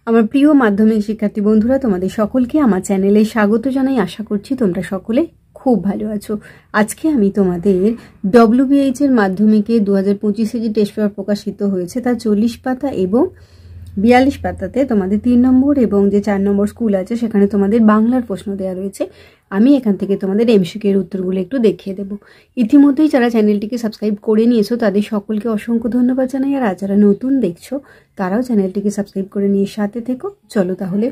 আমার প্রিয় মাধ্যমিক শিক্ষার্থী বন্ধুরা, তোমাদের সকলকে আমার চ্যানেলে স্বাগত জানাই। আশা করছি তোমরা সকলে খুব ভালো আছো। আজকে আমি তোমাদের WBH এর মাধ্যমিকে 2025-এ যে টেস্ট পেপার প্রকাশিত হয়েছে তার 40 পাতা এবং 42 পাতাতে তোমাদের 3 নম্বর এবং যে 4 নম্বর স্কুল আছে সেখানে তোমাদের বাংলার প্রশ্ন দেওয়া রয়েছে। আমি এখান থেকে তোমাদের MCQ এর উত্তরগুলো একটু দেখিয়ে দেবো। ইতিমধ্যেই যারা চ্যানেলটিকে সাবস্ক্রাইব করে নিয়েছো তাদের সকলকে অসংখ্য ধন্যবাদ জানাই। আর যারা নতুন দেখছো তারাও চ্যানেলটিকে সাবস্ক্রাইব করে নিয়ে সাথে থেকো। চলো তাহলে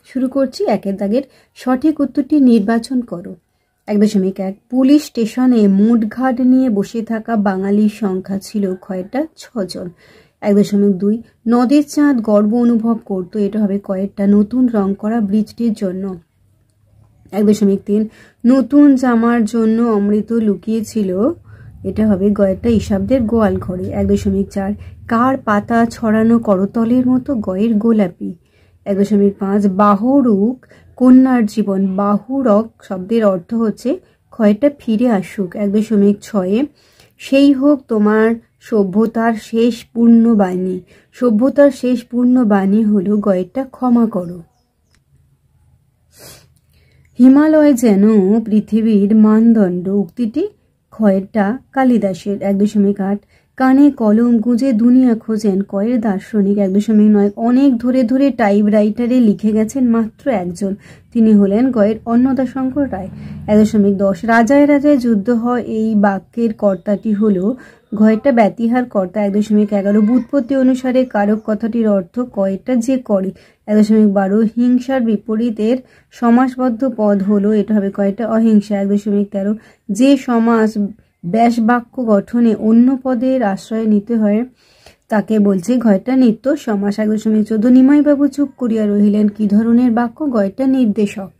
শুরু করছি। একের দাগের সঠিক উত্তরটি নির্বাচন করো। 1.1 পুলিশ স্টেশনে মুঠঘাট নিয়ে বসে থাকা বাঙালির সংখ্যা ছিল কয়টা? 6 জন। 1.2 নদের চাঁদ গর্ব অনুভব করতো, এটা হবে কয়েকটা নতুন রং করা ব্রিজটির জন্য। 1.3 নতুন জামার জন্য অমৃত লুকিয়েছিল, এটা হবে গয়েরটা ইসাবদের গোয়াল ঘরে। 1.4 কার পাতা ছড়ানো করতলের মতো? গয়ের গোলাপি। 1.5 বাহুরুক কন্যার জীবন। বাহুরক শব্দের অর্থ হচ্ছে ক্ষয়টা ফিরে আসুক। 1.6 সেই হোক তোমার সভ্যতার শেষ পূর্ণ বাণী। সভ্যতার শেষ পূর্ণ বাণী হলো গয়েরটা ক্ষমা করো। হিমালয় যেন পৃথিবীর মানদণ্ড, উক্তিটি ক্ষয়েরটা কালিদাসের। 1.8 কানে কলম গুঁজে দুনিয়া খোঁজেন কয়ের দার্শনিক। 1.9 অনেক ধরে ধরে টাইপরাইটারে লিখে গেছেন মাত্র একজন, তিনি হলেন গয়ের অন্নদাশঙ্কর রায়। 1.10 রাজায় রাজায় যুদ্ধ হয় এই বাক্যের কর্তাটি হলো গয়েরটা ব্যতিহার কর্তা। 1.11 ব্যুৎপত্তি অনুসারে কারক কথাটির অর্থ কয়েরটা যে করে। 1.12 হিংসার বিপরীতের সমাসবদ্ধ পদ হলো, এটা হবে কয়েকটা অহিংসা। 1.13 যে সমাস ব্যাস বাক্য গঠনে অন্য পদের আশ্রয় নিতে হয় তাকে বলছে গয়েরটা নিত্য সমাস। 1.14 নিমাইবাবু চুপ করিয়া রহিলেন, কি ধরনের বাক্য? গয়েরটা নির্দেশক।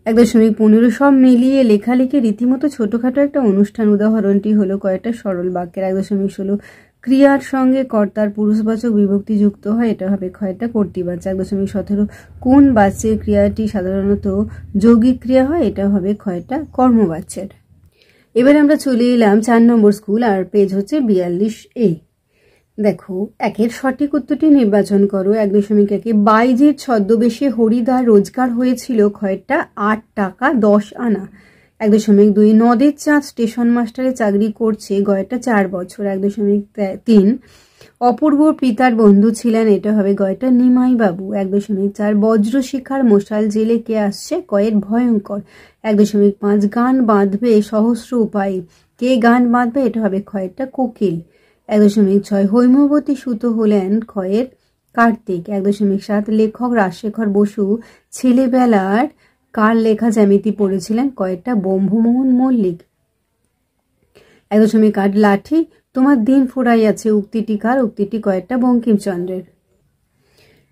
1.15 সব মিলিয়ে লেখালেখি রীতিমতো ছোটখাটো একটা অনুষ্ঠান, উদাহরণটি হলো কয়েকটা সরল বাক্যের। 1.16 ক্রিয়ার সঙ্গে কর্তার পুরুষবাচক বিভক্তি যুক্ত হয়, এটা হবে কয়েকটা কর্তৃবাচ্য। 1.17 কোন বাচ্যের ক্রিয়াটি সাধারণত যৌগিক ক্রিয়া হয়, এটা হবে কয়েকটা কর্মবাচ্যের। এবারে আমরা চলে এলাম 4 নম্বর স্কুল, আর পেজ হচ্ছে 42A। দেখো একের সঠিক উত্তরটি নির্বাচন করো। 1.1 বাইজির ছদ্মবেশে হরিদার রোজগার হয়েছিল কয়েকটা 8 টাকা 10 আনা। 1.2 নদের চাঁদ স্টেশন মাস্টারে চাকরি করছে, গয়েরটা 4 বছর। 1.3 অপূর্ব পিতার বন্ধু ছিলেন, এটা হবে গয়েরটা নিমাই বাবু। 1.4 বজ্রশিখার মশাল জেলে কে আসছে? কয়ের ভয়ঙ্কর। 1.5 গান বাঁধবে সহস্র উপায়, কে গান বাঁধবে? এটা হবে কয়েরটা কোকিল। 1.6 হৈমবতী সুত হলেন ক্ষয়ের কার্তিক। 1.7 লেখক রাজশেখর বসু ছেলেবেলার কার লেখা জ্যামিতি পড়েছিলেন? কয়েকটা ব্রহ্মমোহন মল্লিক। 1.8 লাঠি তোমার দিন ফুরাইয়াছে, উক্তিটি কার? উক্তিটি কয়েকটা বঙ্কিমচন্দ্রের।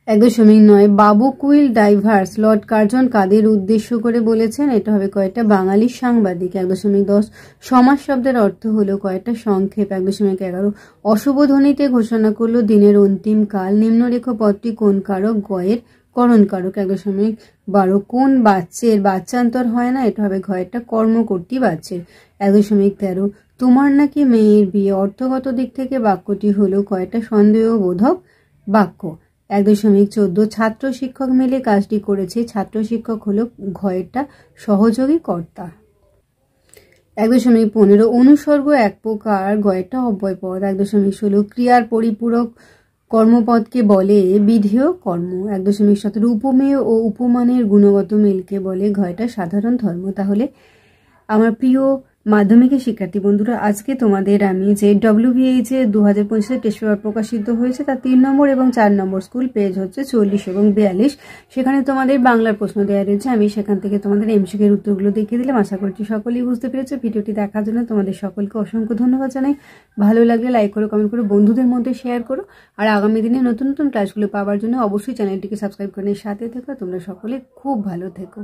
1.9 বাবু কুইল ডাইভার্স লর্ড কার্জন কাদের উদ্দেশ্য করে বলেছেন? এটা হবে কয়েকটা বাঙালি সাংবাদিক। 1.10 সমাস শব্দের অর্থ হলো কয়েকটা সংক্ষেপ। 1.11 অশুভ ধ্বনিতে ঘোষণা করলো দিনের অন্তিম কাল, নিম্নরেখ পদটি কোন কারক? গয়ের করণ কারক। 1.12 কোন বাচ্চের বাচ্চান্তর হয় না? এটা হবে গয়েরটা কর্মকর্তী বাচ্চের। 1.13 তোমার নাকি মেয়ের বিয়ে, অর্থগত দিক থেকে বাক্যটি হলো কয়েকটা সন্দেহবোধক বাক্য। 1.14 ছাত্র শিক্ষক মিলে কাজটি করেছে, ছাত্র শিক্ষক হলো ঘয়েরটা সহযোগী কর্তা। 1.15 অনুসর্গ এক প্রকার, গয়েরটা অব্যয়পদ। 1.16 ক্রিয়ার পরিপূরক কর্মপদকে বলে বিধেয় কর্ম। 1.17 উপমেয় ও উপমানের গুণগত মিলকে বলে গয়েরটা সাধারণ ধর্ম। তাহলে আমার প্রিয় মাধ্যমিকের শিক্ষার্থী বন্ধুরা, আজকে তোমাদের আমি যে WBH 2025 টেস্ট পেপার প্রকাশিত হয়েছে তার 3 নম্বর এবং 4 নম্বর স্কুল, পেজ হচ্ছে 40 এবং 42, সেখানে তোমাদের বাংলার প্রশ্ন দেওয়া রয়েছে। আমি সেখান থেকে তোমাদের MCQ এর উত্তরগুলো দেখিয়ে দিলাম। আশা করছি সকলেই বুঝতে পেরেছো। ভিডিওটি দেখার জন্য তোমাদের সকলকে অসংখ্য ধন্যবাদ জানাই। ভালো লাগলে লাইক করো, কমেন্ট করো, বন্ধুদের মধ্যে শেয়ার করো। আর আগামী দিনে নতুন নতুন ক্লাসগুলো পাওয়ার জন্য অবশ্যই চ্যানেলটিকে সাবস্ক্রাইব করে সাথে থেকো। তোমরা সকলে খুব ভালো থেকো।